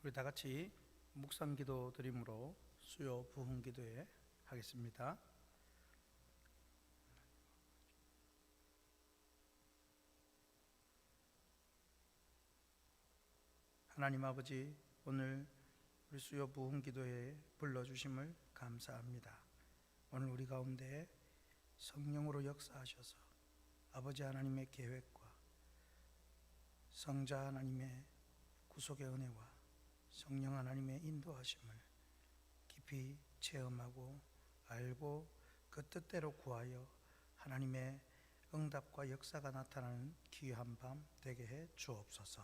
우리 다 같이 묵상기도 드림으로 수요 부흥기도회 하겠습니다. 하나님 아버지, 오늘 우리 수요 부흥기도회에 불러주심을 감사합니다. 오늘 우리 가운데 성령으로 역사하셔서 아버지 하나님의 계획과 성자 하나님의 구속의 은혜와 성령 하나님의 인도하심을 깊이 체험하고 알고 그 뜻대로 구하여 하나님의 응답과 역사가 나타나는 귀한 밤 되게 해 주옵소서.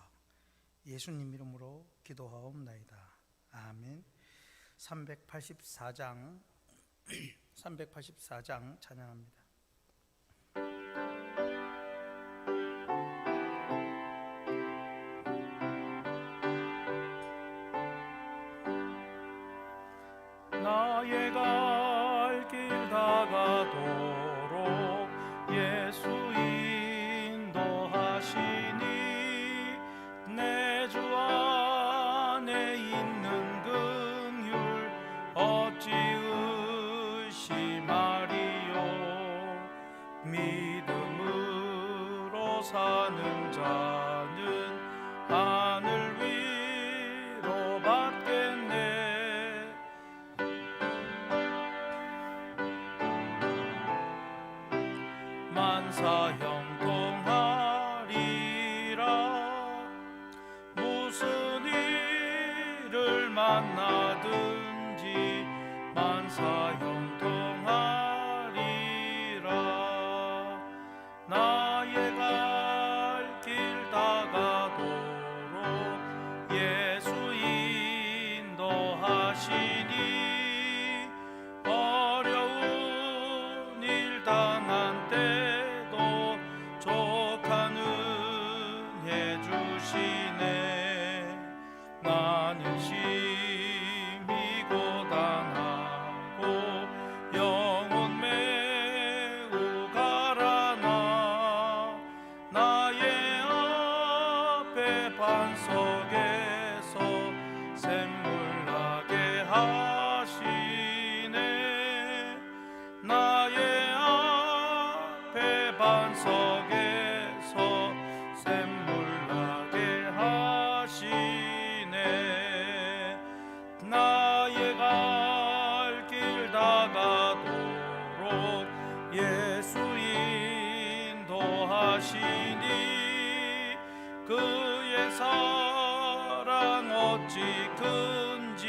예수님 이름으로 기도하옵나이다. 아멘. 384장 찬양합니다. 나의 갈 길 다가도록 예수 인도하시니 내 주 안에 있는 긍휼 어찌 의심하리요. 믿음으로 사는 자는 하늘 위로 받겠네. 만사 형통하리라. 무슨 일을 만나든지 만사 형통하리라. 나의 갈 길 다가도록 예수 인도하시니 어려운 일 당한 때도 족한 은혜 주시네. 나는 심히 고단하고 영혼 매우 가라나 나의 앞에 반석에서 샘물 나게 하시네. 나의 앞에 반석에서 샘물 나게 하시네. 나의 갈 길 다가도록 예수 인도하시니 그의 사랑 어찌 큰지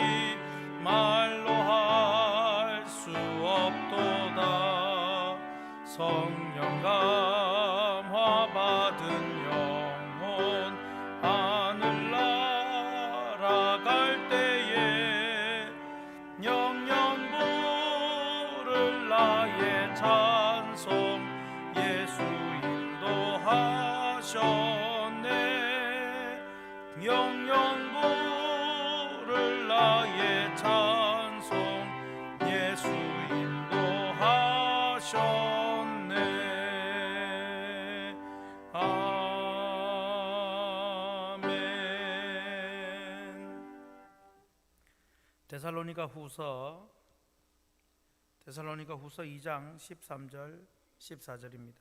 말로 할 수 없도다. 성령 감화 받은 영혼 하늘 날아갈 때에 영영 부를 나의 찬송 예수 인도하셨네. 영영 부를 나의 찬송 예수 인도하셨네. 아멘. 데살로니가 후서 2장 13절 14절입니다.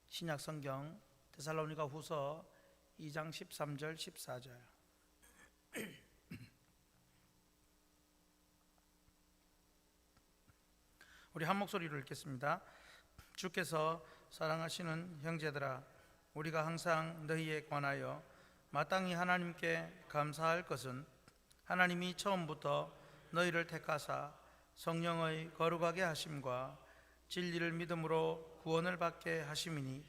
신약 성경 데살로니가 후서 2장 13절 14절. 우리 한 목소리로 읽겠습니다. 주께서 사랑하시는 형제들아, 우리가 항상 너희에 관하여 마땅히 하나님께 감사할 것은 하나님이 처음부터 너희를 택하사 성령의 거룩하게 하심과 진리를 믿음으로 구원을 받게 하심이니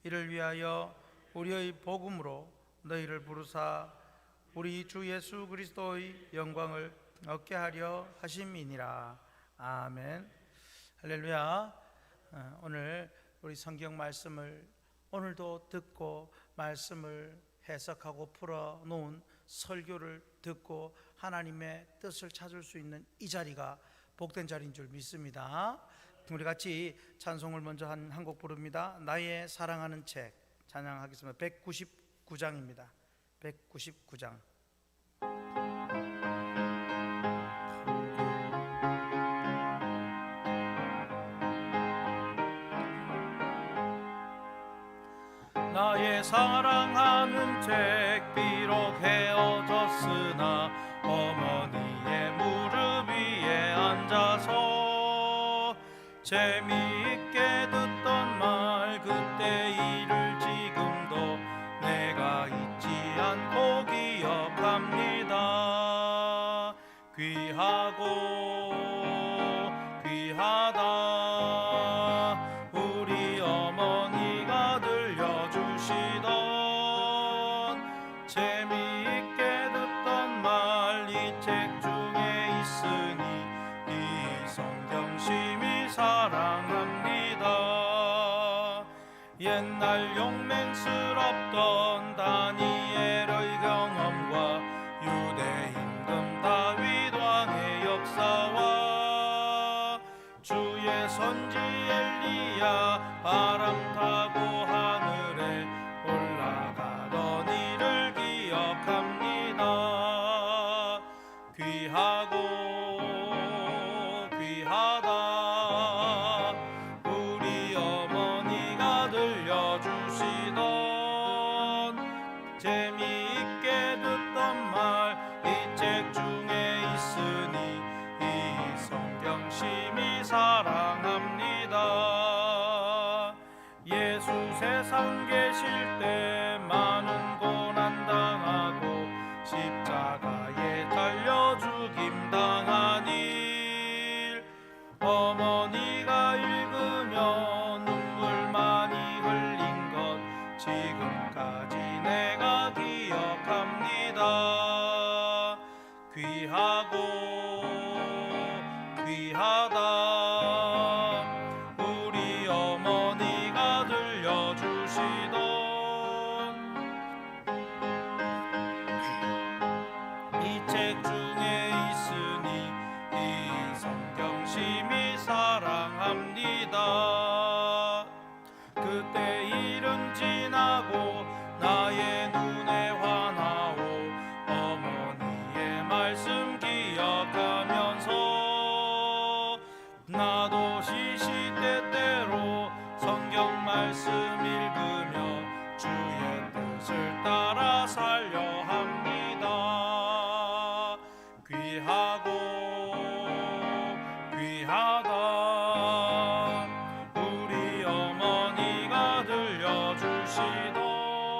이를 위하여 우리의 복음으로 너희를 부르사 우리 주 예수 그리스도의 영광을 얻게 하려 하심이니라. 아멘. 할렐루야. 오늘 우리 성경 말씀을 오늘도 듣고 말씀을 해석하고 풀어놓은 설교를 듣고 하나님의 뜻을 찾을 수 있는 이 자리가 복된 자리인 줄 믿습니다. 우리 같이 찬송을 먼저 한 곡 부릅니다. 나의 사랑하는 책 찬양하겠습니다. 199장입니다. 199장. 나의 사랑하는 책 비록 헤어졌으나 어머니의 무릎 위에 앉아서 재미있게 듣던 말 그때 일을 지금도 내가 잊지 않고 기억합니다. 귀하고 귀하다 우리 어머니가 들려주시던 재미있게 듣던 말 이 책 중에 있으니 이 성경 심히 사랑합니다. 옛날 용맹스럽던 다니엘의 경험과 유대 임금 다윗 왕의 역사와 주의 선지 엘리야 바람 타고 하늘에 올라가던 일을 기억합니다. 귀하고 귀하다 우리 어머니가 들려주시던 재미있게 듣던 말 이 책 중에 있으니 이 성경 심히 사랑합니다. 예수 세상 계실 때 많은 고난 당하고 십자가에 달려 죽임 당한 일 어머니가 읽으며 눈물 많이 흘린 것 지금까지 내가 기억합니다. 귀하고 귀하다 우리 어머니가 들려주시던 이 책 중에 있으니 이 성경 심히 사랑합니다. 그때 일은 지나고 나의 눈에 환하오 어머니의 말씀 기억하면서 나도 시시때때로 성경 말씀 읽으며 주의 뜻을 따라 살려 합니다. 귀하고 귀하다 우리 어머니가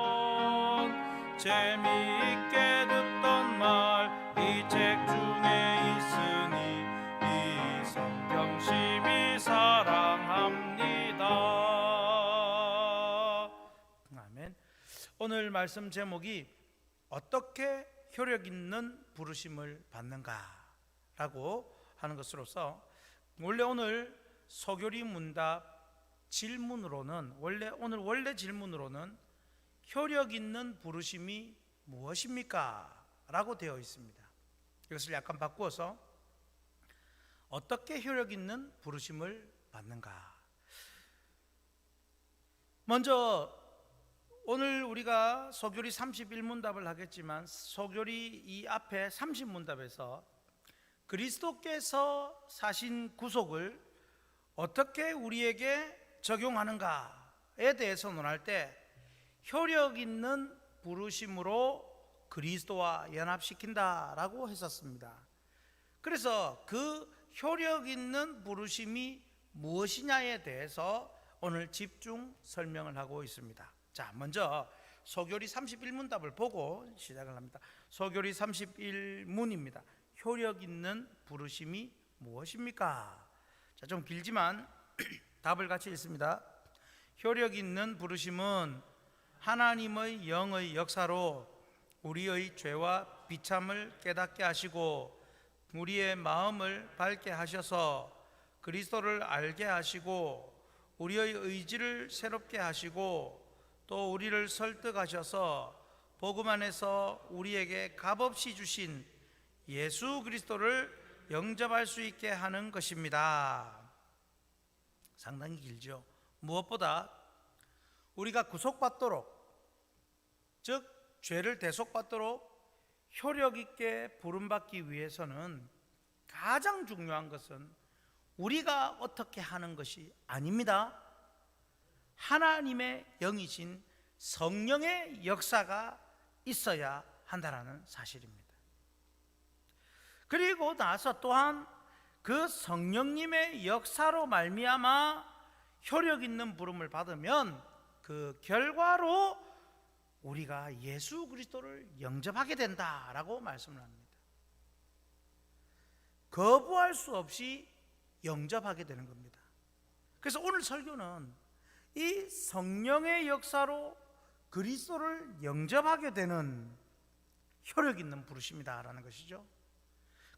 들려주시던 재미있게 듣던 말 이 책 중에 있으니 이 성경 심히 사랑합니다. 아멘. 오늘 말씀 제목이 어떻게 효력 있는 부르심을 받는가라고 하는 것으로서 원래 오늘 소교리 문답 질문으로는 원래 질문으로는 효력 있는 부르심이 무엇입니까? 라고 되어 있습니다. 이것을 약간 바꾸어서 어떻게 효력 있는 부르심을 받는가? 먼저 오늘 우리가 소교리 31문답을 하겠지만 소교리 이 앞에 30문답에서 그리스도께서 사신 구속을 어떻게 우리에게 적용하는가에 대해서 논할 때 효력 있는 부르심으로 그리스도와 연합시킨다라고 했었습니다. 그래서 그 효력 있는 부르심이 무엇이냐에 대해서 오늘 집중 설명을 하고 있습니다. 자, 먼저 소교리 31문답을 보고 시작을 합니다. 소교리 31문입니다. 효력 있는 부르심이 무엇입니까? 자, 좀 길지만 답을 같이 읽습니다. 효력 있는 부르심은 하나님의 영의 역사로 우리의 죄와 비참을 깨닫게 하시고 우리의 마음을 밝게 하셔서 그리스도를 알게 하시고 우리의 의지를 새롭게 하시고 또 우리를 설득하셔서 복음 안에서 우리에게 값없이 주신 예수 그리스도를 영접할 수 있게 하는 것입니다. 상당히 길죠. 무엇보다 우리가 구속받도록, 즉 죄를 대속받도록 효력 있게 부름받기 위해서는 가장 중요한 것은 우리가 어떻게 하는 것이 아닙니다. 하나님의 영이신 성령의 역사가 있어야 한다는 사실입니다. 그리고 나서 또한 그 성령님의 역사로 말미암아 효력 있는 부름을 받으면 그 결과로 우리가 예수 그리스도를 영접하게 된다라고 말씀을 합니다. 거부할 수 없이 영접하게 되는 겁니다. 그래서 오늘 설교는 이 성령의 역사로 그리스도를 영접하게 되는 효력 있는 부르심이다라는 것이죠.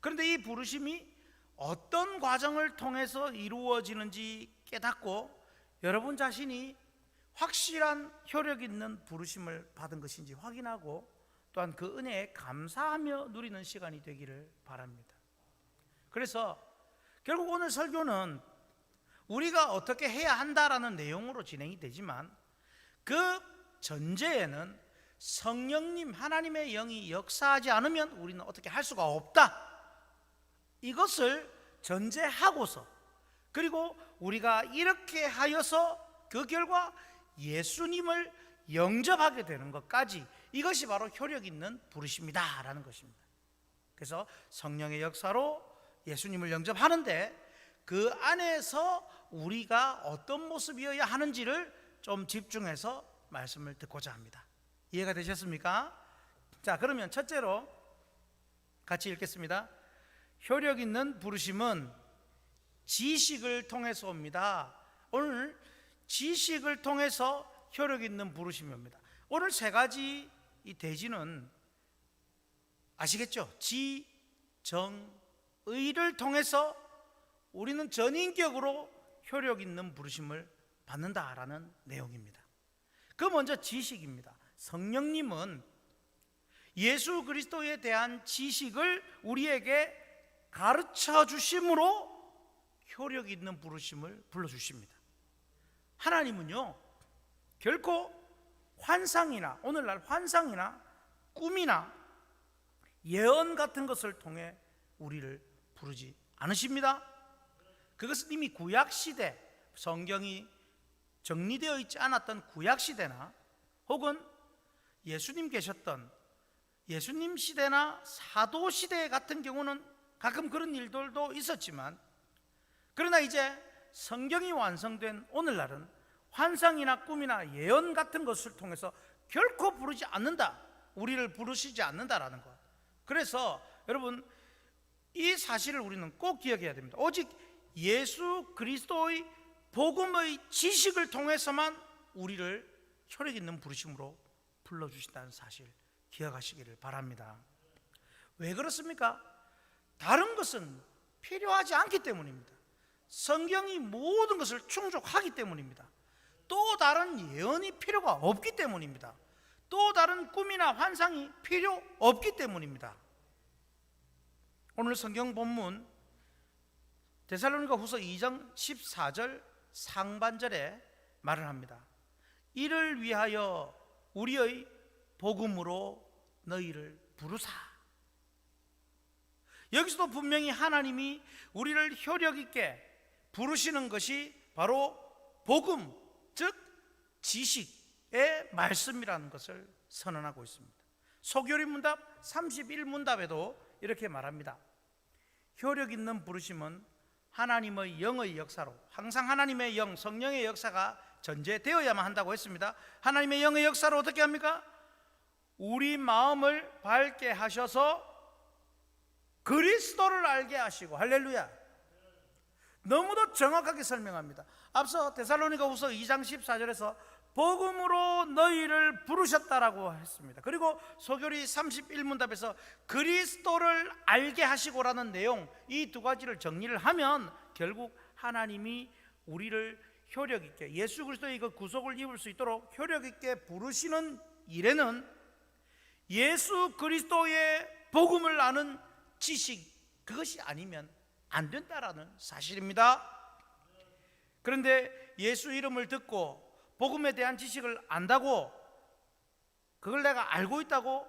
그런데 이 부르심이 어떤 과정을 통해서 이루어지는지 깨닫고 여러분 자신이 확실한 효력 있는 부르심을 받은 것인지 확인하고 또한 그 은혜에 감사하며 누리는 시간이 되기를 바랍니다. 그래서 결국 오늘 설교는 우리가 어떻게 해야 한다라는 내용으로 진행이 되지만 그 전제에는 성령님 하나님의 영이 역사하지 않으면 우리는 어떻게 할 수가 없다, 이것을 전제하고서, 그리고 우리가 이렇게 하여서 그 결과 예수님을 영접하게 되는 것까지, 이것이 바로 효력 있는 부르심이다 라는 것입니다. 그래서 성령의 역사로 예수님을 영접하는데 그 안에서 우리가 어떤 모습이어야 하는지를 좀 집중해서 말씀을 듣고자 합니다. 이해가 되셨습니까? 자, 그러면 첫째로 같이 읽겠습니다. 효력 있는 부르심은 지식을 통해서 옵니다. 오늘 지식을 통해서 효력 있는 부르심이 옵니다. 오늘 세 가지 이 대지는 아시겠죠? 지, 정, 의를 통해서 우리는 전인격으로 효력 있는 부르심을 받는다라는 내용입니다. 그 먼저 지식입니다. 성령님은 예수 그리스도에 대한 지식을 우리에게 가르쳐 주심으로 효력 있는 부르심을 불러주십니다. 하나님은요 결코 환상이나, 오늘날 환상이나 꿈이나 예언 같은 것을 통해 우리를 부르지 않으십니다. 그것은 이미 구약시대, 성경이 정리되어 있지 않았던 구약시대나 혹은 예수님 계셨던 예수님 시대나 사도시대 같은 경우는 가끔 그런 일들도 있었지만, 그러나 이제 성경이 완성된 오늘날은 환상이나 꿈이나 예언 같은 것을 통해서 결코 부르지 않는다, 우리를 부르시지 않는다라는 것. 그래서 여러분 이 사실을 우리는 꼭 기억해야 됩니다. 오직 예수 그리스도의 복음의 지식을 통해서만 우리를 효력 있는 부르심으로 불러주신다는 사실 기억하시기를 바랍니다. 왜 그렇습니까? 다른 것은 필요하지 않기 때문입니다. 성경이 모든 것을 충족하기 때문입니다. 또 다른 예언이 필요가 없기 때문입니다. 또 다른 꿈이나 환상이 필요 없기 때문입니다. 오늘 성경 본문 데살로니가 후서 2장 14절 상반절에 말을 합니다. 이를 위하여 우리의 복음으로 너희를 부르사. 여기서도 분명히 하나님이 우리를 효력 있게 부르시는 것이 바로 복음, 즉 지식의 말씀이라는 것을 선언하고 있습니다. 소교리 문답 31문답에도 이렇게 말합니다. 효력 있는 부르심은 하나님의 영의 역사로, 항상 하나님의 영, 성령의 역사가 전제되어야만 한다고 했습니다. 하나님의 영의 역사로 어떻게 합니까? 우리 마음을 밝게 하셔서 그리스도를 알게 하시고, 할렐루야, 너무도 정확하게 설명합니다. 앞서 데살로니가 후서 2장 14절에서 복음으로 너희를 부르셨다라고 했습니다. 그리고 소교리 31문답에서 그리스도를 알게 하시고라는 내용, 이 두 가지를 정리를 하면 결국 하나님이 우리를 효력 있게, 예수 그리스도의 그 구속을 입을 수 있도록 효력 있게 부르시는 일에는 예수 그리스도의 복음을 아는 지식, 그것이 아니면 안 된다라는 사실입니다. 그런데 예수 이름을 듣고 복음에 대한 지식을 안다고, 그걸 내가 알고 있다고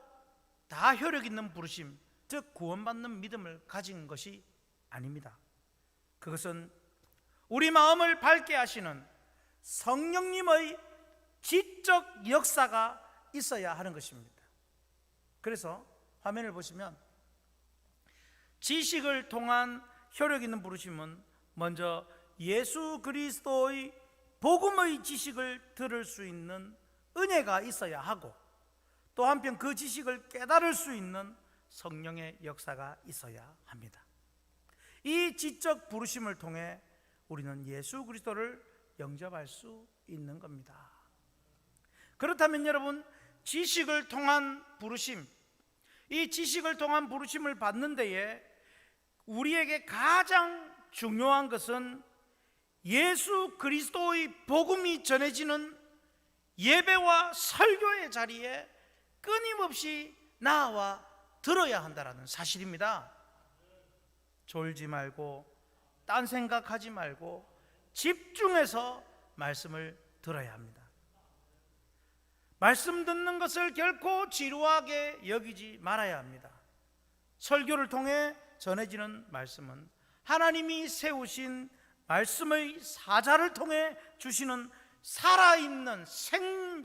다 효력 있는 부르심, 즉 구원받는 믿음을 가진 것이 아닙니다. 그것은 우리 마음을 밝게 하시는 성령님의 지적 역사가 있어야 하는 것입니다. 그래서 화면을 보시면 지식을 통한 효력 있는 부르심은 먼저 예수 그리스도의 복음의 지식을 들을 수 있는 은혜가 있어야 하고, 또 한편 그 지식을 깨달을 수 있는 성령의 역사가 있어야 합니다. 이 지적 부르심을 통해 우리는 예수 그리스도를 영접할 수 있는 겁니다. 그렇다면 여러분, 지식을 통한 부르심, 이 지식을 통한 부르심을 받는 데에 우리에게 가장 중요한 것은 예수 그리스도의 복음이 전해지는 예배와 설교의 자리에 끊임없이 나와 들어야 한다는 사실입니다. 졸지 말고 딴 생각하지 말고 집중해서 말씀을 들어야 합니다. 말씀 듣는 것을 결코 지루하게 여기지 말아야 합니다. 설교를 통해 전해지는 말씀은 하나님이 세우신 말씀의 사자를 통해 주시는 살아있는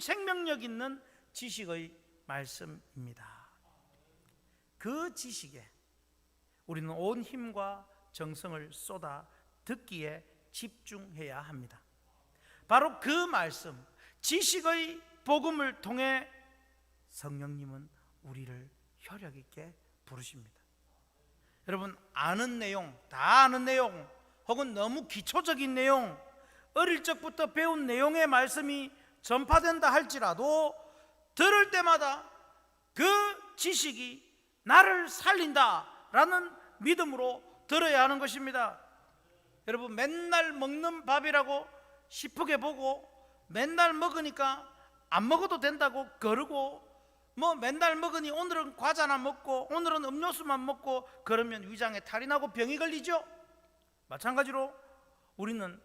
생명력 있는 지식의 말씀입니다. 그 지식에 우리는 온 힘과 정성을 쏟아 듣기에 집중해야 합니다. 바로 그 말씀, 지식의 복음을 통해 성령님은 우리를 효력 있게 부르십니다. 여러분, 아는 내용, 다 아는 내용, 혹은 너무 기초적인 내용, 어릴 적부터 배운 내용의 말씀이 전파된다 할지라도 들을 때마다 그 지식이 나를 살린다라는 믿음으로 들어야 하는 것입니다. 여러분, 맨날 먹는 밥이라고 싶게 보고 맨날 먹으니까 안 먹어도 된다고 거르고, 맨날 먹으니 오늘은 과자나 먹고 오늘은 음료수만 먹고 그러면 위장에 탈이 나고 병이 걸리죠. 마찬가지로 우리는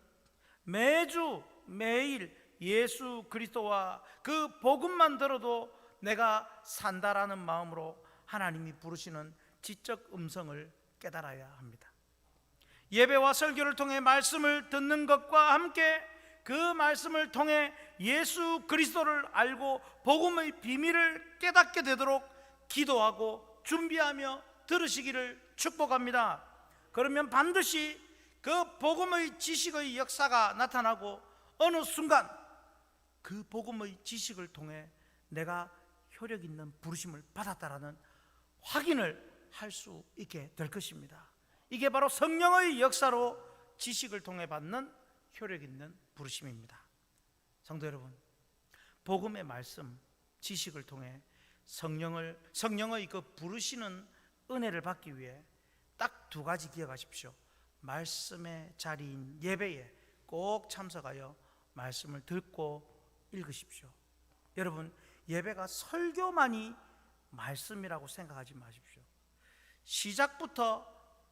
매주 매일 예수 그리스도와 그 복음만 들어도 내가 산다라는 마음으로 하나님이 부르시는 지적 음성을 깨달아야 합니다. 예배와 설교를 통해 말씀을 듣는 것과 함께 그 말씀을 통해 예수 그리스도를 알고 복음의 비밀을 깨닫게 되도록 기도하고 준비하며 들으시기를 축복합니다. 그러면 반드시 그 복음의 지식의 역사가 나타나고 어느 순간 그 복음의 지식을 통해 내가 효력 있는 부르심을 받았다라는 확인을 할 수 있게 될 것입니다. 이게 바로 성령의 역사로 지식을 통해 받는 효력 있는 부르심입니다. 성도 여러분, 복음의 말씀, 지식을 통해 성령의 그 부르시는 은혜를 받기 위해 딱 두 가지 기억하십시오. 말씀의 자리인 예배에 꼭 참석하여 말씀을 듣고 읽으십시오. 여러분, 예배가 설교만이 말씀이라고 생각하지 마십시오. 시작부터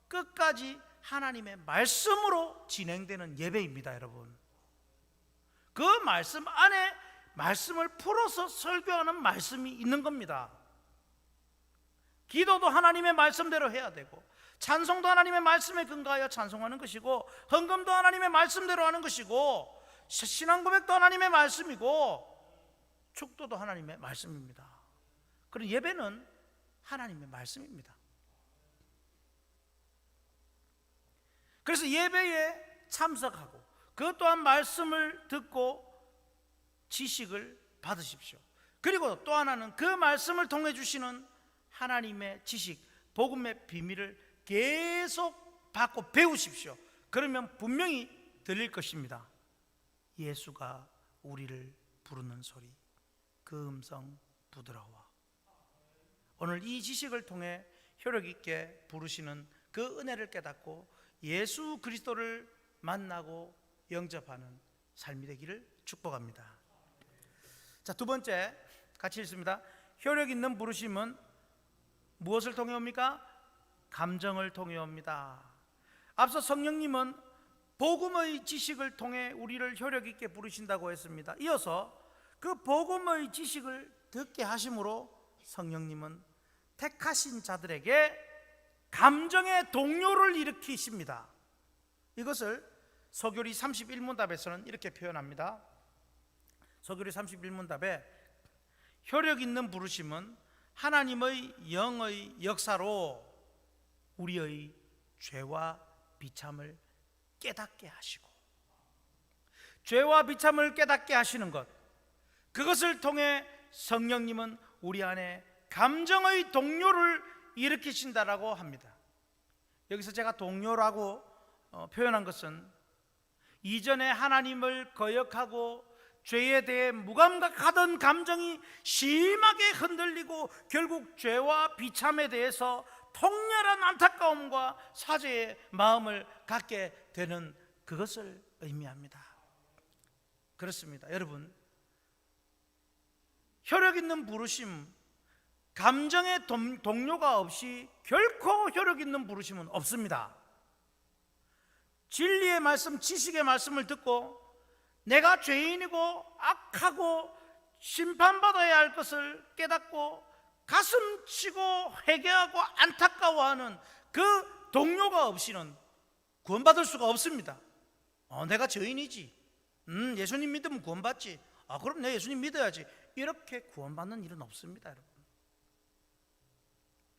끝까지 하나님의 말씀으로 진행되는 예배입니다. 여러분, 그 말씀 안에 말씀을 풀어서 설교하는 말씀이 있는 겁니다. 기도도 하나님의 말씀대로 해야 되고, 찬송도 하나님의 말씀에 근거하여 찬송하는 것이고, 헌금도 하나님의 말씀대로 하는 것이고, 신앙 고백도 하나님의 말씀이고, 축도도 하나님의 말씀입니다. 그런 예배는 하나님의 말씀입니다. 그래서 예배에 참석하고 그것 또한 말씀을 듣고 지식을 받으십시오. 그리고 또 하나는 그 말씀을 통해 주시는 하나님의 지식, 복음의 비밀을 계속 받고 배우십시오. 그러면 분명히 들릴 것입니다. 예수가 우리를 부르는 소리, 그 음성 부드러워. 오늘 이 지식을 통해 효력 있게 부르시는 그 은혜를 깨닫고 예수 그리스도를 만나고 영접하는 삶이 되기를 축복합니다. 자, 두 번째 같이 읽습니다. 효력 있는 부르심은 무엇을 통해 옵니까? 감정을 통해 옵니다. 앞서 성령님은 복음의 지식을 통해 우리를 효력 있게 부르신다고 했습니다. 이어서 그 복음의 지식을 듣게 하심으로 성령님은 택하신 자들에게 감정의 동요를 일으키십니다. 이것을 서교리 31문답에서는 이렇게 표현합니다. 서교리 31문답에 효력 있는 부르심은 하나님의 영의 역사로 우리의 죄와 비참을 깨닫게 하시고, 죄와 비참을 깨닫게 하시는 것, 그것을 통해 성령님은 우리 안에 감정의 동요를 일으키신다라고 합니다. 여기서 제가 동요라고 표현한 것은 이전에 하나님을 거역하고 죄에 대해 무감각하던 감정이 심하게 흔들리고 결국 죄와 비참에 대해서 통렬한 안타까움과 사죄의 마음을 갖게 되는 그것을 의미합니다. 그렇습니다. 여러분, 효력 있는 부르심, 감정의 동요가 없이 결코 효력 있는 부르심은 없습니다. 진리의 말씀, 지식의 말씀을 듣고 내가 죄인이고 악하고 심판받아야 할 것을 깨닫고 가슴 치고 회개하고 안타까워하는 그 동요가 없이는 구원받을 수가 없습니다. 내가 죄인이지, 예수님 믿으면 구원받지, 그럼 내 예수님 믿어야지, 이렇게 구원받는 일은 없습니다. 여러분,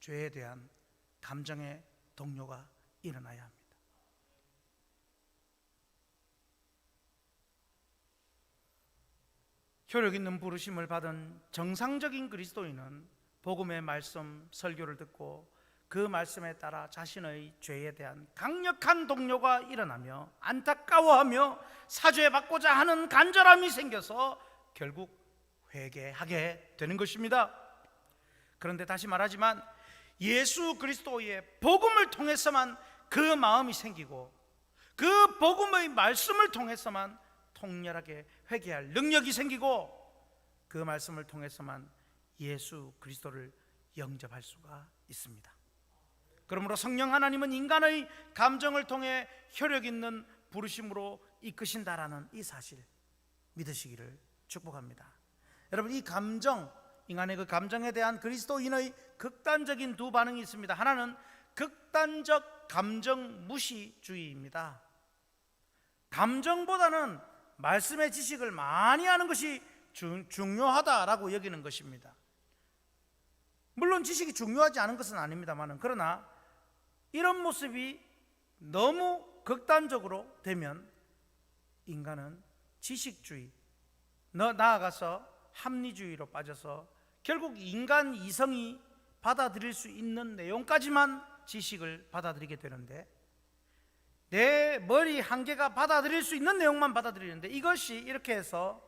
죄에 대한 감정의 동요가 일어나야 합니다. 효력 있는 부르심을 받은 정상적인 그리스도인은 복음의 말씀, 설교를 듣고 그 말씀에 따라 자신의 죄에 대한 강력한 동요가 일어나며 안타까워하며 사죄받고자 하는 간절함이 생겨서 결국 회개하게 되는 것입니다. 그런데 다시 말하지만 예수 그리스도의 복음을 통해서만 그 마음이 생기고 그 복음의 말씀을 통해서만 통렬하게 회개할 능력이 생기고 그 말씀을 통해서만 예수 그리스도를 영접할 수가 있습니다. 그러므로 성령 하나님은 인간의 감정을 통해 효력 있는 부르심으로 이끄신다라는 이 사실 믿으시기를 축복합니다. 여러분, 이 감정, 인간의 그 감정에 대한 그리스도인의 극단적인 두 반응이 있습니다. 하나는 극단적 감정 무시주의입니다. 감정보다는 말씀의 지식을 많이 하는 것이 중요하다라고 여기는 것입니다. 물론 지식이 중요하지 않은 것은 아닙니다만, 그러나 이런 모습이 너무 극단적으로 되면 인간은 지식주의, 나아가서 합리주의로 빠져서 결국 인간 이성이 받아들일 수 있는 내용까지만 지식을 받아들이게 되는데, 내 머리 한계가 받아들일 수 있는 내용만 받아들이는데, 이것이 이렇게 해서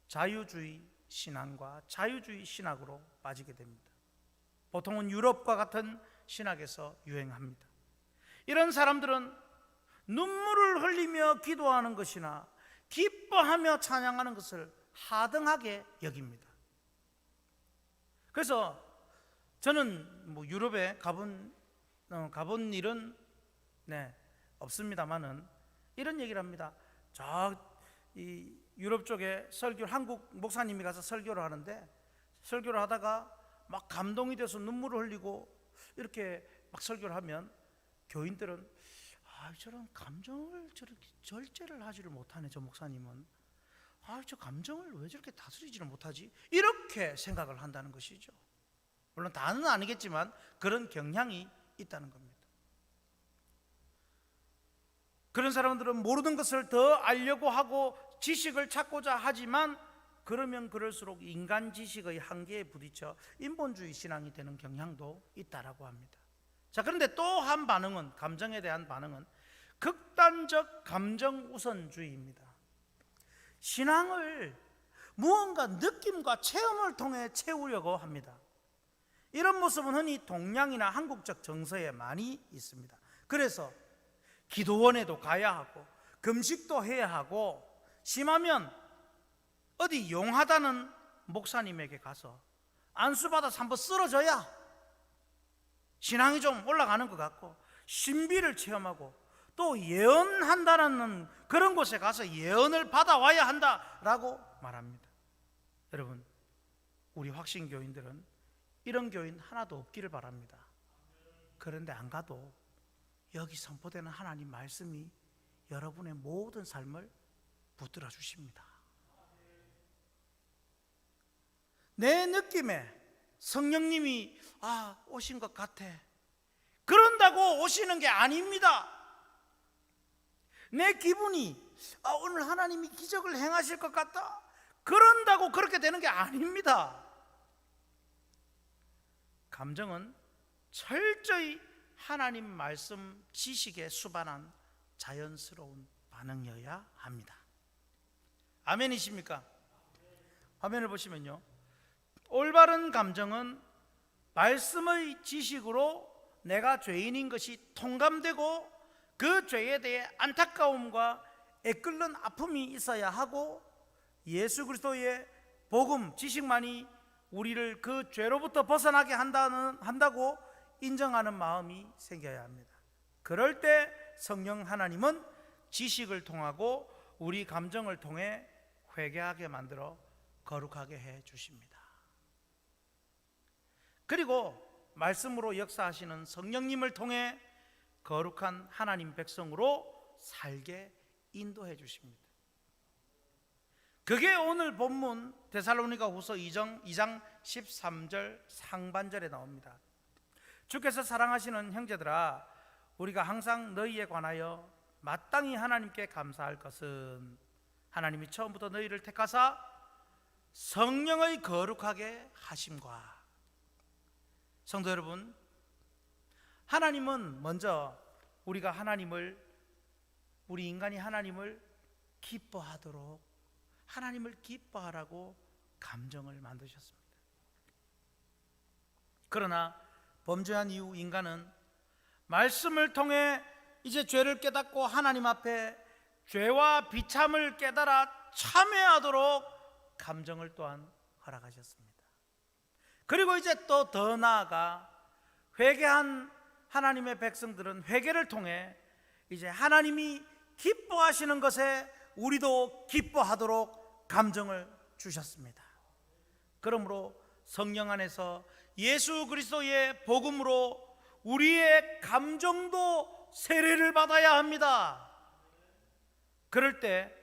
자유주의 신앙과 자유주의 신학으로 빠지게 됩니다. 보통은 유럽과 같은 신학에서 유행합니다. 이런 사람들은 눈물을 흘리며 기도하는 것이나 기뻐하며 찬양하는 것을 하등하게 여깁니다. 그래서 저는 유럽에 가본 일은 없습니다만은 이런 얘기를 합니다. 이 유럽 쪽에 한국 목사님이 가서 설교를 하는데, 설교를 하다가 막 감동이 돼서 눈물을 흘리고 이렇게 막 설교를 하면 교인들은 저런 감정을 저렇게 절제를 하지를 못하네, 저 목사님은. 저 감정을 왜 저렇게 다스리지를 못하지? 이렇게 생각을 한다는 것이죠. 물론 다는 아니겠지만 그런 경향이 있다는 겁니다. 그런 사람들은 모르는 것을 더 알려고 하고 지식을 찾고자 하지만, 그러면 그럴수록 인간 지식의 한계에 부딪혀 인본주의 신앙이 되는 경향도 있다라고 합니다. 자, 그런데 또 한 반응은, 감정에 대한 반응은 극단적 감정 우선주의입니다. 신앙을 무언가 느낌과 체험을 통해 채우려고 합니다. 이런 모습은 흔히 동양이나 한국적 정서에 많이 있습니다. 그래서 기도원에도 가야 하고 금식도 해야 하고, 심하면 어디 용하다는 목사님에게 가서 안수받아서 한번 쓰러져야 신앙이 좀 올라가는 것 같고, 신비를 체험하고 또 예언한다는 그런 곳에 가서 예언을 받아와야 한다라고 말합니다. 여러분, 우리 확신교인들은 이런 교인 하나도 없기를 바랍니다. 그런데 안 가도 여기 선포되는 하나님 말씀이 여러분의 모든 삶을 붙들어 주십니다. 내 느낌에 성령님이 오신 것 같아, 그런다고 오시는 게 아닙니다. 내 기분이 오늘 하나님이 기적을 행하실 것 같다, 그런다고 그렇게 되는 게 아닙니다. 감정은 철저히 하나님 말씀 지식에 수반한 자연스러운 반응이어야 합니다. 아멘이십니까? 화면을 보시면요, 올바른 감정은 말씀의 지식으로 내가 죄인인 것이 통감되고 그 죄에 대해 안타까움과 애끓는 아픔이 있어야 하고 예수 그리스도의 복음 지식만이 우리를 그 죄로부터 벗어나게 한다고 인정하는 마음이 생겨야 합니다. 그럴 때 성령 하나님은 지식을 통하고 우리 감정을 통해 회개하게 만들어 거룩하게 해 주십니다. 그리고 말씀으로 역사하시는 성령님을 통해 거룩한 하나님 백성으로 살게 인도해 주십니다. 그게 오늘 본문 데살로니가후서 2장 13절 상반절에 나옵니다. 주께서 사랑하시는 형제들아, 우리가 항상 너희에 관하여 마땅히 하나님께 감사할 것은 하나님이 처음부터 너희를 택하사 성령의 거룩하게 하심과. 성도 여러분, 하나님은 먼저 우리 인간이 하나님을 기뻐하도록, 하나님을 기뻐하라고 감정을 만드셨습니다. 그러나 범죄한 이후 인간은 말씀을 통해 이제 죄를 깨닫고 하나님 앞에 죄와 비참을 깨달아 참회하도록 감정을 또한 허락하셨습니다. 그리고 이제 또 더 나아가 회개한 하나님의 백성들은 회개를 통해 이제 하나님이 기뻐하시는 것에 우리도 기뻐하도록 감정을 주셨습니다. 그러므로 성령 안에서 예수 그리스도의 복음으로 우리의 감정도 세례를 받아야 합니다. 그럴 때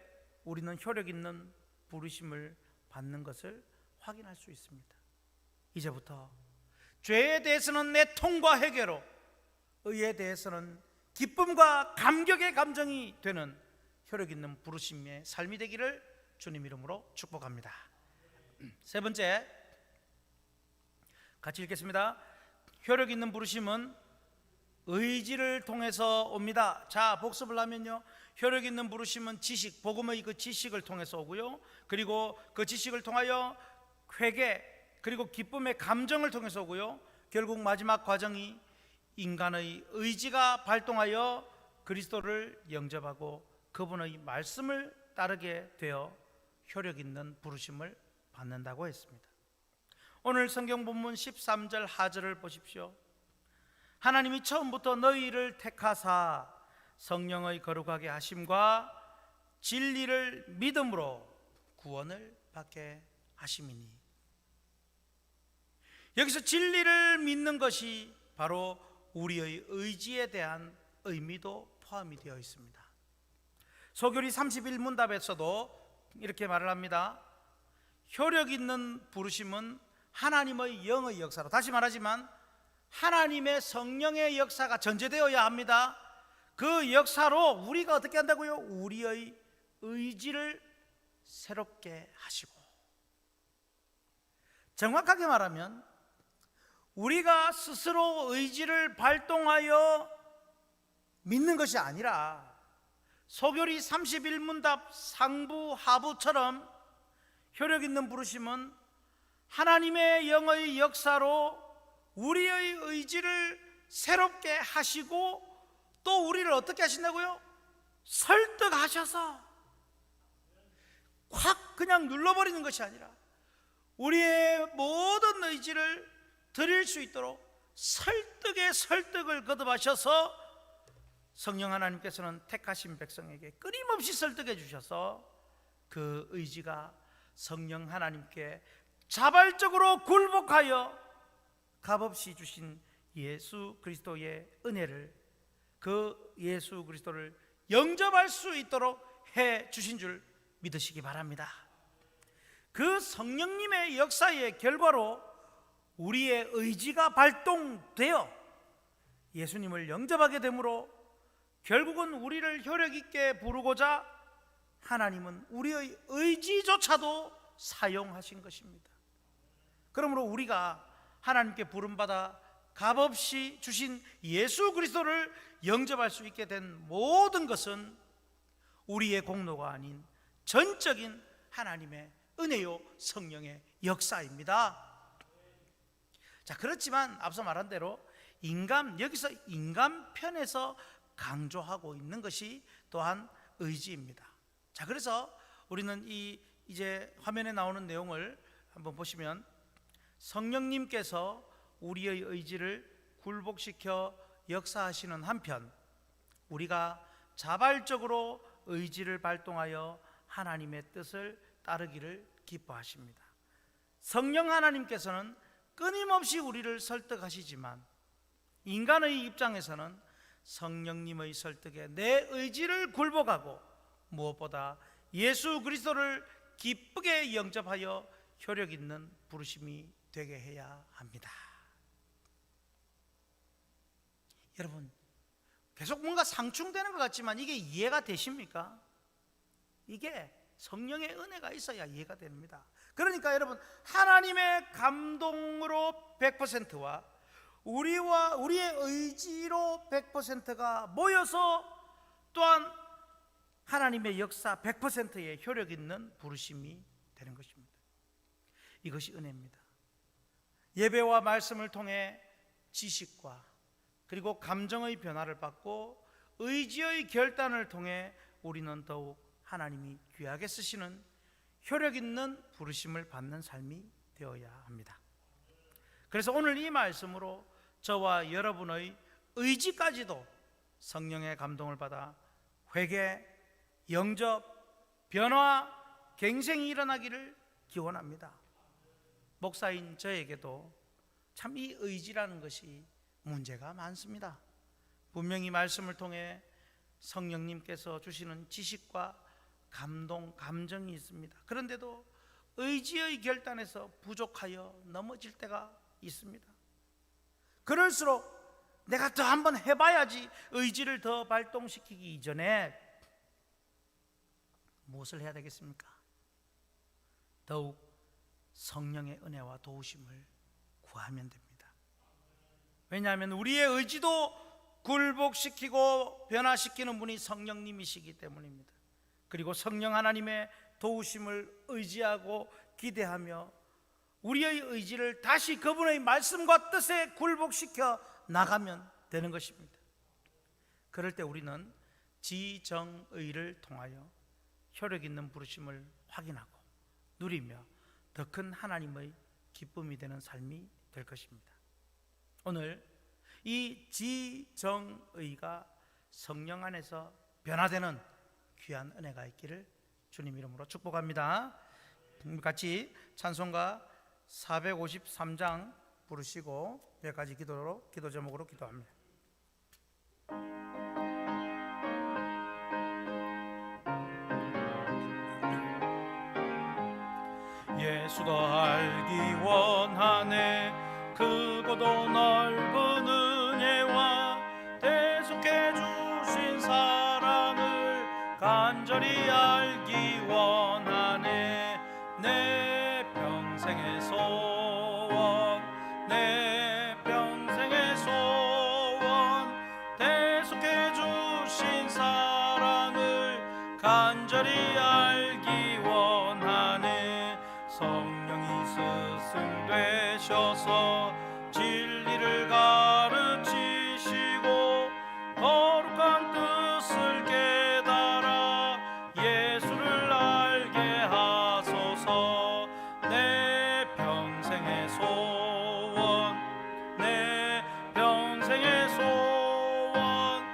우리는 효력 있는 부르심을 받는 것을 확인할 수 있습니다. 이제부터 죄에 대해서는 내통과 회개로, 의에 대해서는 기쁨과 감격의 감정이 되는 효력 있는 부르심의 삶이 되기를 주님 이름으로 축복합니다. 세 번째, 같이 읽겠습니다. 효력 있는 부르심은 의지를 통해서 옵니다. 자, 복습을 하면요, 효력 있는 부르심은 지식, 복음의 그 지식을 통해서 오고요, 그리고 그 지식을 통하여 회개, 그리고 기쁨의 감정을 통해서 오고요, 결국 마지막 과정이 인간의 의지가 발동하여 그리스도를 영접하고 그분의 말씀을 따르게 되어 효력 있는 부르심을 받는다고 했습니다. 오늘 성경 본문 13절 하절을 보십시오. 하나님이 처음부터 너희를 택하사 성령의 거룩하게 하심과 진리를 믿음으로 구원을 받게 하심이니. 여기서 진리를 믿는 것이 바로 우리의 의지에 대한 의미도 포함이 되어 있습니다. 소교리 31문답에서도 이렇게 말을 합니다. 효력 있는 부르심은 하나님의 영의 역사로, 다시 말하지만 하나님의 성령의 역사가 전제되어야 합니다. 그 역사로 우리가 어떻게 한다고요? 우리의 의지를 새롭게 하시고, 정확하게 말하면 우리가 스스로 의지를 발동하여 믿는 것이 아니라 소교리 31문답 상부 하부처럼 효력 있는 부르심은 하나님의 영의 역사로 우리의 의지를 새롭게 하시고 또 우리를 어떻게 하신다고요? 설득하셔서 확 그냥 눌러버리는 것이 아니라 우리의 모든 의지를 드릴 수 있도록 설득의 설득을 거듭하셔서 성령 하나님께서는 택하신 백성에게 끊임없이 설득해 주셔서 그 의지가 성령 하나님께 자발적으로 굴복하여 값없이 주신 예수 그리스도의 은혜를, 그 예수 그리스도를 영접할 수 있도록 해 주신 줄 믿으시기 바랍니다. 그 성령님의 역사의 결과로 우리의 의지가 발동되어 예수님을 영접하게 되므로 결국은 우리를 효력 있게 부르고자 하나님은 우리의 의지조차도 사용하신 것입니다. 그러므로 우리가 하나님께 부름받아 값없이 주신 예수 그리스도를 영접할 수 있게 된 모든 것은 우리의 공로가 아닌 전적인 하나님의 은혜요 성령의 역사입니다. 자, 그렇지만 앞서 말한 대로 여기서 인간 편에서 강조하고 있는 것이 또한 의지입니다. 자, 그래서 우리는 이제 화면에 나오는 내용을 한번 보시면, 성령님께서 우리의 의지를 굴복시켜 역사하시는 한편 우리가 자발적으로 의지를 발동하여 하나님의 뜻을 따르기를 기뻐하십니다. 성령 하나님께서는 끊임없이 우리를 설득하시지만 인간의 입장에서는 성령님의 설득에 내 의지를 굴복하고 무엇보다 예수 그리스도를 기쁘게 영접하여 효력 있는 부르심이 되게 해야 합니다. 여러분, 계속 뭔가 상충되는 것 같지만 이게 이해가 되십니까? 이게 성령의 은혜가 있어야 이해가 됩니다. 그러니까 여러분, 하나님의 감동으로 100%와 우리의 의지로 100%가 모여서 또한 하나님의 역사 100%의 효력 있는 부르심이 되는 것입니다. 이것이 은혜입니다. 예배와 말씀을 통해 지식과 그리고 감정의 변화를 받고 의지의 결단을 통해 우리는 더욱 하나님이 귀하게 쓰시는 효력 있는 부르심을 받는 삶이 되어야 합니다. 그래서 오늘 이 말씀으로 저와 여러분의 의지까지도 성령의 감동을 받아 회개, 영접, 변화, 갱생이 일어나기를 기원합니다. 목사인 저에게도 참 이 의지라는 것이 문제가 많습니다. 분명히 말씀을 통해 성령님께서 주시는 지식과 감동, 감정이 있습니다. 그런데도 의지의 결단에서 부족하여 넘어질 때가 있습니다. 그럴수록 내가 더 한번 해봐야지 의지를 더 발동시키기 이전에 무엇을 해야 되겠습니까? 더욱 성령의 은혜와 도우심을 구하면 됩니다. 왜냐하면 우리의 의지도 굴복시키고 변화시키는 분이 성령님이시기 때문입니다. 그리고 성령 하나님의 도우심을 의지하고 기대하며 우리의 의지를 다시 그분의 말씀과 뜻에 굴복시켜 나가면 되는 것입니다. 그럴 때 우리는 지정의를 통하여 효력 있는 부르심을 확인하고 누리며 더 큰 하나님의 기쁨이 되는 삶이 될 것입니다. 오늘 이 지정의가 성령 안에서 변화되는 귀한 은혜가 있기를 주님 이름으로 축복합니다. 같이 찬송가 453장 부르시고 몇 가지 기도 제목으로 기도합니다. 예수도 알기 원하네 크고도 넓은 은혜와 대속해 주신 사랑을 간절히 알기 원하네 내 평생의 소원 내 평생의 소원 대속해 주신 사랑을 간절히 알기 원하네 성령이 스승 되셔서 진리를 가르치시고 거룩한 뜻을 깨달아 예수를 알게 하소서 내 평생의 소원 내 평생의 소원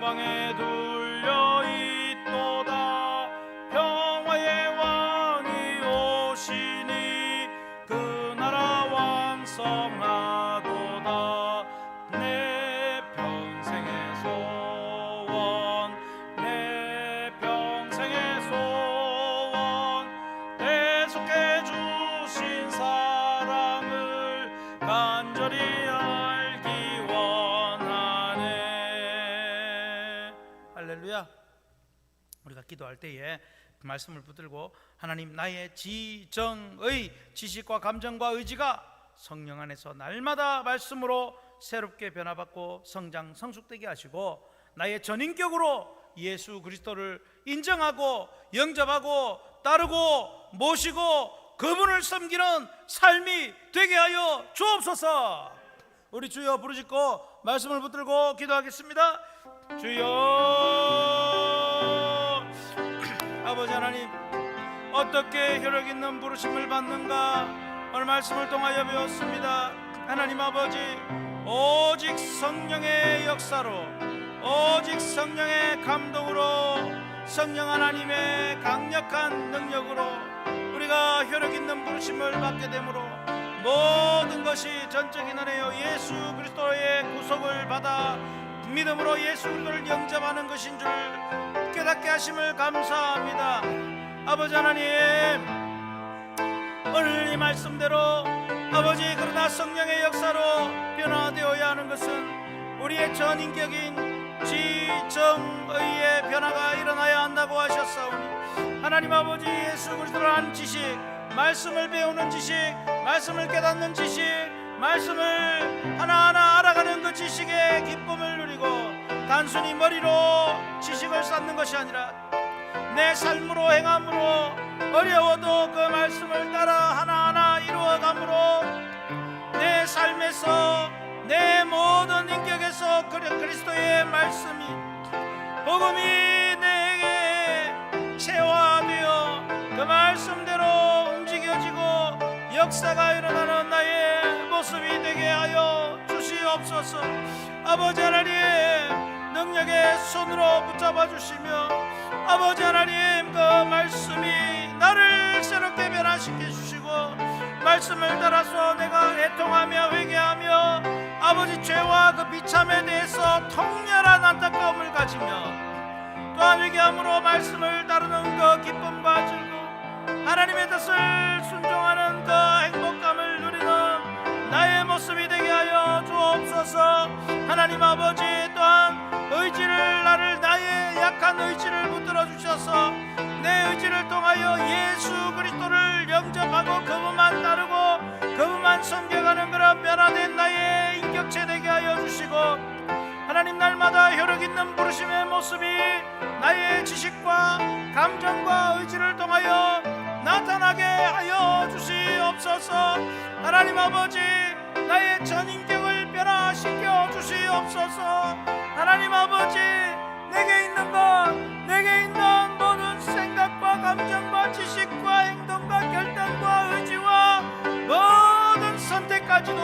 방방에 둘려 있도다. 평화의 왕이 오시니 그 나라 왕성하도다. 내 평생의 소원, 내 평생의 소원, 대속해 주신 사랑을 간절히 알기 원하네. 할렐루야. 우리가 기도할 때에 그 말씀을 붙들고 하나님, 나의 지정의 지식과 감정과 의지가 성령 안에서 날마다 말씀으로 새롭게 변화받고 성장 성숙되게 하시고, 나의 전인격으로 예수 그리스도를 인정하고 영접하고 따르고 모시고 그분을 섬기는 삶이 되게 하여 주옵소서. 우리 주여 부르짖고 말씀을 붙들고 기도하겠습니다. 주여, 아버지 하나님, 어떻게 혈육 있는 부르심을 받는가 오늘 말씀을 통하여 배웠습니다. 하나님 아버지, 오직 성령의 역사로, 오직 성령의 감동으로, 성령 하나님의 강력한 능력으로 우리가 혈육 있는 부르심을 받게 되므로 모든 것이 전적인 은혜요 예수 그리스도의 구속을 받아 믿음으로 예수 그리스도를 영접하는 것인 줄 깨닫게 하심을 감사합니다. 아버지 하나님, 오늘 이 말씀대로 아버지, 그러나 성령의 역사로 변화되어야 하는 것은 우리의 전인격인 지정의의 변화가 일어나야 한다고 하셨사오니, 하나님 아버지, 예수 그리스도를 아는 지식, 말씀을 배우는 지식, 말씀을 깨닫는 지식, 말씀을 하나하나 알아가는 그 지식의 기쁨을 누리고 단순히 머리로 지식을 쌓는 것이 아니라 내 삶으로 행함으로 어려워도 그 말씀을 따라 하나하나 이루어감으로 내 삶에서, 내 모든 인격에서 그리스도의 말씀이, 복음이 내게 체화되어 그 말씀대로 움직여지고 역사가 일어나는 나의 모습이 되게 하여 주시옵소서. 아버지 하나님, 능력의 손으로 붙잡아 주시며 아버지 하나님, 그 말씀이 나를 새롭게 변화시켜 주시고 말씀을 따라서 내가 애통하며 회개하며 아버지 죄와 그 비참에 대해서 통렬한 안타까움을 가지며 또한 회개함으로 말씀을 따르는 그 기쁨과 즐거움, 하나님의 뜻을 순종하는 그 행복감을 누리는 나의 모습이 되게 하여 주옵소서. 하나님 아버지, 또한 의지를, 나의 약한 의지를 붙들어 주셔서 내 의지를 통하여 예수 그리스도를 영접하고 그분만 따르고 그분만 섬겨가는 그런 변화된 나의 인격체 되게 하여 주시고, 하나님, 날마다 혈육 있는 부르심의 모습이 나의 지식과 감정과 의지를 통하여 나타나게 하여 주시옵소서. 하나님 아버지, 나의 전인격을 변화시켜 주시옵소서. 하나님 아버지, 내게 있는 것, 내게 있는 모든 생각과 감정과 지식과 행동과 결단과 의지와 모든 선택까지도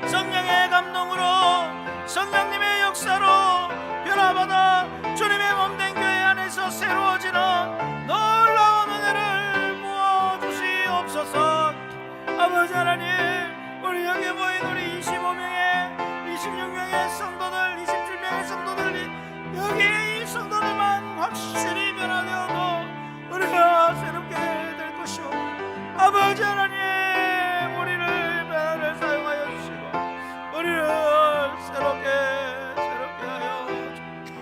성령의 감동으로, 성령님의 역사로 변화받아 주님의 몸된 교회 안에서 새로워지는 놀라운 은혜를 부어주시옵소서. 아버지 하나님, 우리 여기 모인 우리 25명의 26명의 성도들, 27명의 성도들, 여기 이 성도들만 확실히 변화되어도 우리가 새롭게 될 것이오. 아버지 하나님, 우리를 변화를 사용하여 주시고 우리를 새롭게 하여 주시고,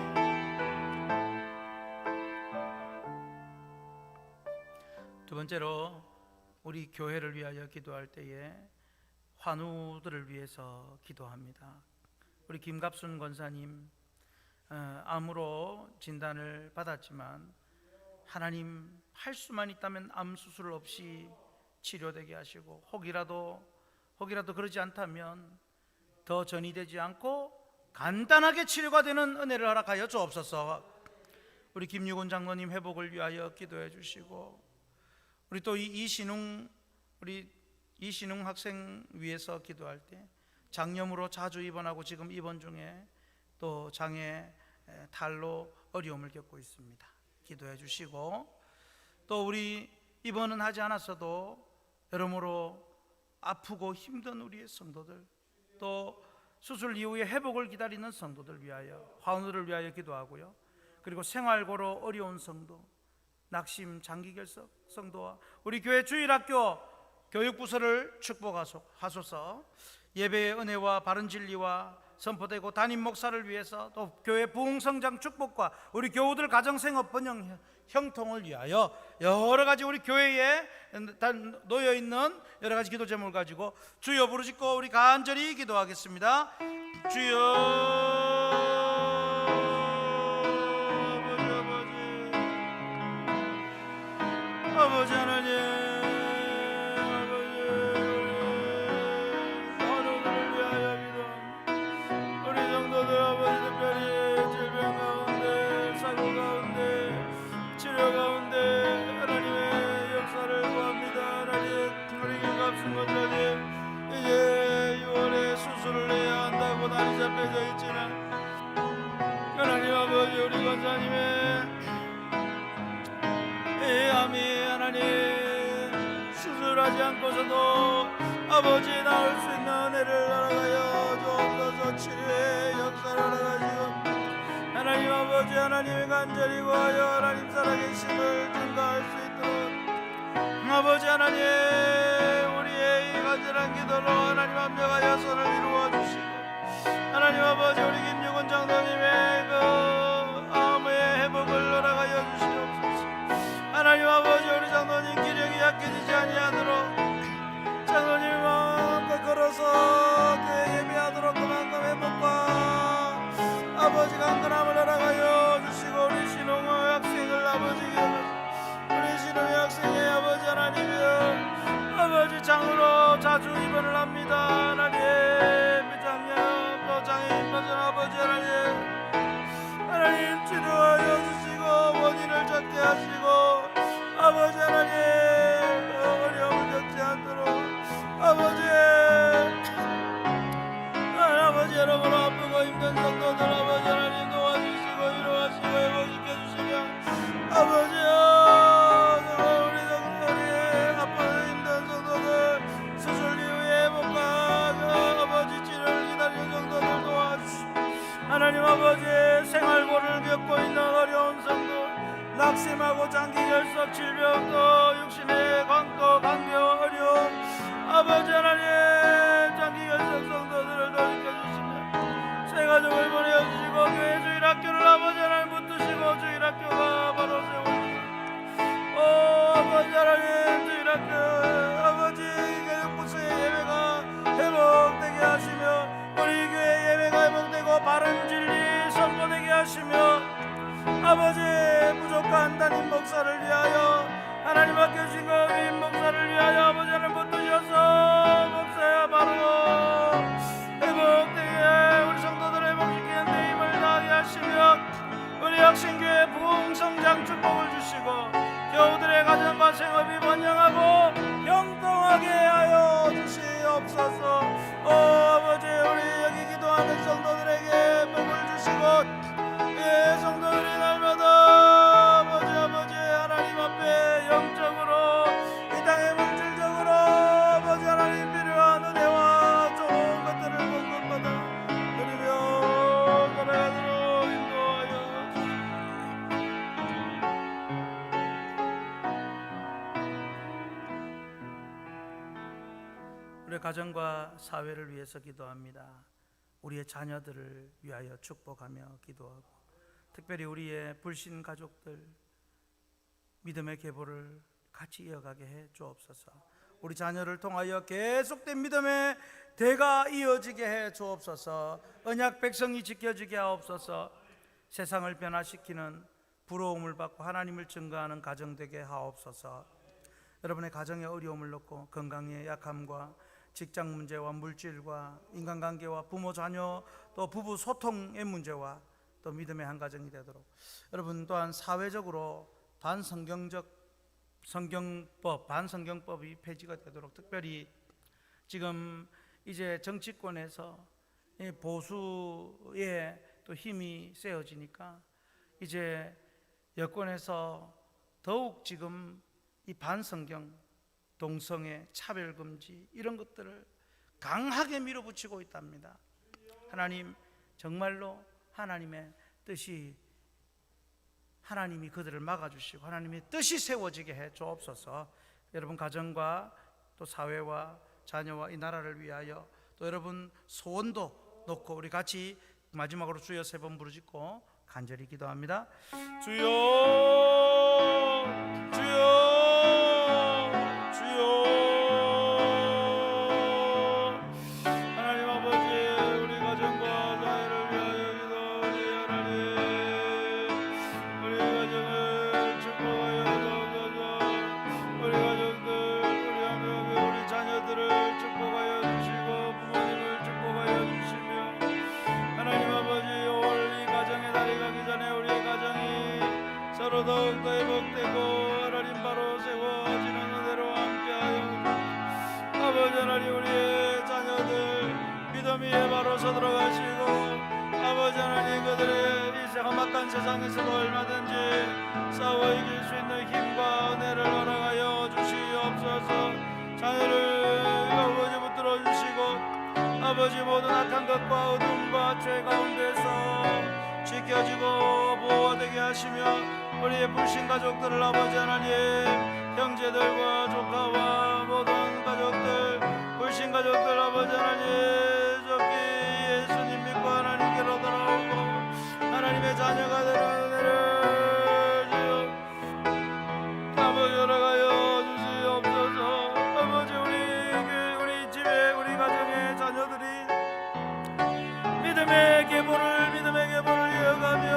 두 번째로 우리 교회를 위하여 기도할 때에 환우들을 위해서 기도합니다. 우리 김갑순 권사님, 암으로 진단을 받았지만 하나님, 할 수만 있다면 암 수술 없이 치료되게 하시고, 혹이라도 그러지 않다면 더 전이되지 않고 간단하게 치료가 되는 은혜를 허락하여 주옵소서. 우리 김유곤 장로님 회복을 위하여 기도해 주시고, 우리 또 이신웅 학생 위해서 기도할 때 장염으로 자주 입원하고 지금 입원 중에 또 장애 탈로 어려움을 겪고 있습니다. 기도해 주시고, 또 우리 입원은 하지 않았어도 여러모로 아프고 힘든 우리의 성도들, 또 수술 이후에 회복을 기다리는 성도들 위하여, 환우를 위하여 기도하고요. 그리고 생활고로 어려운 성도, 낙심 장기결석 성도와 우리 교회 주일학교 교육부서를 축복하소서. 예배의 은혜와 바른 진리와 선포되고 담임 목사를 위해서, 또 교회 부흥성장 축복과 우리 교우들 가정생업 번영 형통을 위하여 여러 가지 우리 교회에 놓여 있는 여러 가지 기도 제목을 가지고 주여 부르짖고 우리 간절히 기도하겠습니다. 주여, 아버지 하나님, 하루를 위하여 기도합니다. 우리 성도들 아버지, 특별히 질병 가운데, 사고 가운데, 치료 가운데 하나님의 역사를 구합니다. 하나님, 우리 값은 것들이 이제 6월에 수술을 해야 한다고 날이 잡혀져 있지만, 하나님 아버지, 우리 권사님의 암이 하나님 수술하지 않고서도 아버지 나올 수 있는 은혜를 날아가여 주옵소서. 치료의 역사를 알아가시고 하나님 아버지, 하나님의 간절히 구하여 하나님 살아계심을 증거할 수 있도록 아버지 하나님, 우리의 이 간절한 기도로 하나님 합력하여 선을 이루어 주시고, 하나님 아버지, 우리 김유근 장로님의 그 암의 회복을 허락하여 주시옵소서. 하나님 아버지, 우리 장로님 기력이 약해지지 아니하도록 장로님이 마음껏 걸어서 교회 예배하도록 그만큼 회복과 아버지 강건함을 허락하여 주시고, 우리 신홍의 학생을 아버지, 우리 신홍의 학생의 아버지 하나님이여, 아버지 장으로 자주 입원을 합니다. 하나님 비장년 또 장애인 버전 아버지 하나님 치료하여 주시고 원인을 찾게 하시고, 아버지 하나님 어려움을 겪지 않도록 아버지 여러분 아프고 힘든 성도들 아버지 하나님 도와주시고 위로하시고 회복시켜 주시며, 아버지여 우리 성도들이 아프고 힘든 성도들 수술 이후에 회복과 아버지 치료를 기다리는 성도들 도와주시고, 하나님 아버지 생활고를 겪고 있는 어려운 성도, 낙심하고 장기결석 질병도 육신의 강도 강경 어려움 아버지 하나님 장기결석 성도들을 돌이켜주시며 새 가족을 보내주시고, 교회 주일학교를 아버지 하나님 붙드시고 주일학교가 바로 세워주시고, 아버지 하나님 주일학교 아버지 교육부서의 예배가 회복되게 하시며, 우리 교회 예배가 회복되고 바른 진리 선포되게 하시며, 아버지 부족한 담임 목사를 위하여 하나님 맡겨주신 그 위임 목사를 위하여 아버지 하나님 붙드셔서 목사야 바로 회복되게 우리 성도들 회복시키는 데 힘을 다하게 하시며, 우리 학생교회 부흥성장 축복을 주시고 교우들의 가정과 생업이 번영하고 형통하게 하여 주시옵소서. 아버지, 우리 여기 기도하는 성도들에게 복을 주시고, 성도들이 날마다 아버지 하나님 앞에 영적으로 이 땅의 물질적으로 아버지 하나님 필요한 은혜와 좋은 것들을 공급받아 드리며 살아가도록 인도하여 주시옵소서. 우리 가정과 사회를 위해서 기도합니다. 우리의 자녀들을 위하여 축복하며 기도하고, 특별히 우리의 불신 가족들 믿음의 계보를 같이 이어가게 해 주옵소서. 우리 자녀를 통하여 계속된 믿음의 대가 이어지게 해 주옵소서. 언약 백성이 지켜지게 하옵소서. 세상을 변화시키는 부러움을 받고 하나님을 증거하는 가정 되게 하옵소서. 여러분의 가정의 어려움을 놓고 건강의 약함과 직장 문제와 물질과 인간관계와 부모 자녀 또 부부 소통의 문제와 또 믿음의 한 가정이 되도록, 여러분 또한 사회적으로 반성경법이 폐지가 되도록, 특별히 지금 이제 정치권에서 보수의 또 힘이 세어지니까 이제 여권에서 더욱 지금 이 반성경, 동성애, 차별금지 이런 것들을 강하게 밀어붙이고 있답니다. 하나님, 정말로 하나님의 뜻이, 하나님이 그들을 막아주시고 하나님의 뜻이 세워지게 해 주옵소서. 여러분 가정과 또 사회와 자녀와 이 나라를 위하여 또 여러분 소원도 놓고 우리 같이 마지막으로 주여 3번 부르짖고 간절히 기도합니다. 주여, 주여, 주여. 하나님 아버지, 우리 가정과 사회를 위하여 기도하니 하나님, 우리 가정을 축복하여 주옵소서. 우리 가정들, 우리 하나님, 우리 자녀들을 축복하여 주시고 부모님을 축복하여 주시며, 하나님 아버지, 올 이 가정의 달이 가기 전에 우리의 가정이 서로 더욱더 회복되고 하나님 바로 세워지는 은혜로 함께하여 아버지 하나님, 우리의 자녀들 믿음이 바로 서도록 하시고 아버지 하나님, 그들의 이 험악한 세상에서도 얼마든지 싸워 이길 수 있는 힘과 은혜를 허락하여 주시옵소서. 자녀를 아버지 붙들어 주시고 아버지 모든 악한 것과 어둠과 죄 가운데서 지켜지고 보호되게 하시며 우리의 불신 가족들을 아버지 하나님, 형제들과 조카와 모든 가족들, 불신 가족들 아버지 하나님, 저기 예수님 믿고 하나님께로 돌아오고 하나님의 자녀가 되는 은혜를 주여 아버지 허락하여 주시옵소서. 아버지, 우리 집에 우리 가정의 자녀들이 믿음의 계보를 이어가며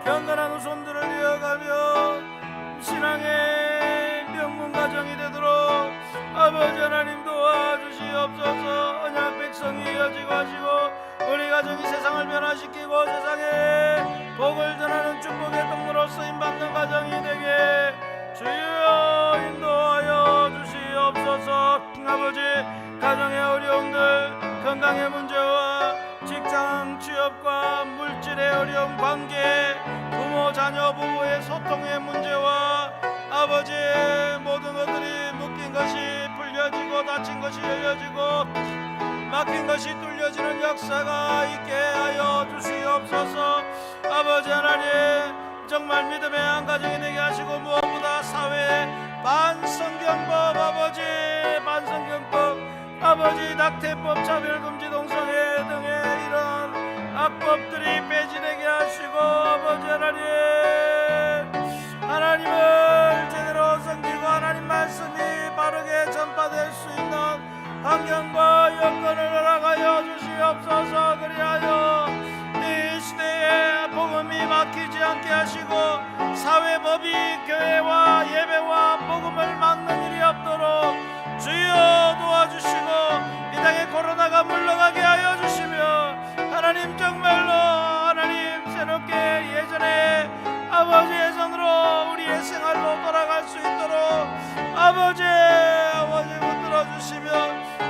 경건한 후손들을 이어가며 신앙의 명문 가정이 되도록 아버지 하나님 도와주시옵소서. 언약 백성이 이어지고 하시고 우리 가정이 세상을 변화시키고 세상에 복을 전하는 축복의 통로로 쓰임받는 가정이 되게 주여 인도하여 주시옵소서. 아버지, 가정의 어려움들, 건강의 문제와 직장 취업과 물질의 어려움, 관계, 부모 자녀 부부의 소통의 문제와 아버지 모든 것들이 묶인 것이 풀려지고 닫힌 것이 열려지고 막힌 것이 뚫려지는 역사가 있게 하여 주시옵소서. 아버지 하나님, 정말 믿음의 한 가정이 되게 하시고 무엇보다 사회 반성경법, 아버지 반성경법, 아버지 낙태법, 차별금지, 동성애 등의 이런 악법들이 폐지되게 하시고 아버지 하나님, 하나님을 제대로 섬기고 하나님 말씀이 바르게 전파될 수 있는 환경과 여건을 허락하여 주시옵소서. 그리하여 이 시대에 복음이 막히지 않게 하시고 사회법이 교회와 예배와 복음을 막는 일이 없도록 주여 도와주시고 이 땅에 코로나가 물러가게 하여 주시며 하나님, 정말로 하나님 새롭게 예전에 아버지의 손으로 우리의 생활로 돌아갈 수 있도록 아버지 붙들어 주시며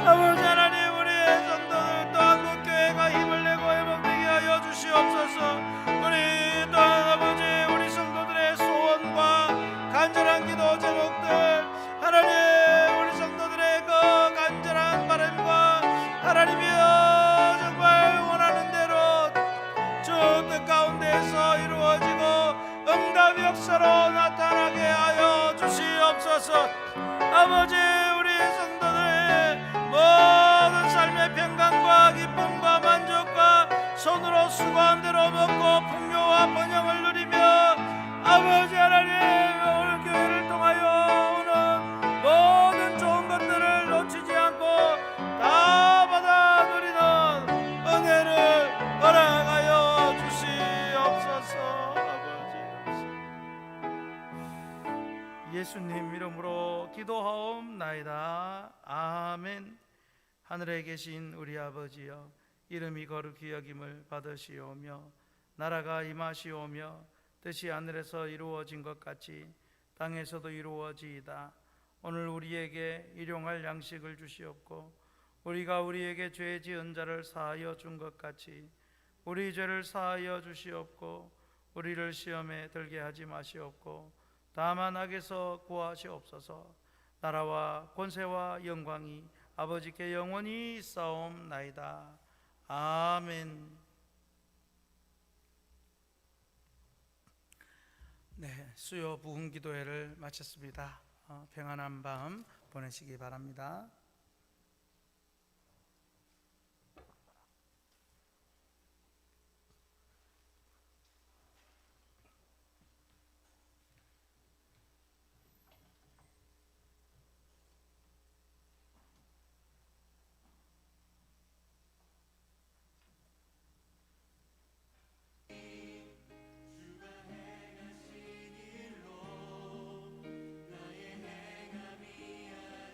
아버지 하나님, 우리의 성도들 또 한국교회가 힘을 내고 회복되게 하여 주시옵소서. 우리 또한 아버지, 우리 성도들의 소원과 간절한 기도 제목들 하나님, 우리 성도들의 그 간절한 바람과 하나님이여 정말 원하는 대로 주 뜻 가운데서 이루어지고 응답 역사로 나타나게 하여 주시옵소서. 아버지, 우리 성도들의 모든 삶의 평강과 기쁨과 만족과 손으로 수고한 대로 먹고 풍요와 번영을 누리며 아버지 하나님, 오늘 교회를 통하여 오는 모든 좋은 것들을 놓치지 않고 다 받아 누리는 은혜를 허락하여 주시옵소서. 아버지, 예수님 이름으로 기도하옵나이다. 아멘. 하늘에 계신 우리 아버지여, 이름이 거룩히 여김을 받으시오며 나라가 임하시오며 뜻이 하늘에서 이루어진 것 같이 땅에서도 이루어지이다. 오늘 우리에게 일용할 양식을 주시옵고 우리가 우리에게 죄 지은 자를 사하여 준 것 같이 우리 죄를 사하여 주시옵고 우리를 시험에 들게 하지 마시옵고 다만 악에서 구하시옵소서. 나라와 권세와 영광이 아버지께 영원히 있사옵나이다. 아멘. 네, 수요 부흥 기도회를 마쳤습니다. 평안한 밤 보내시기 바랍니다.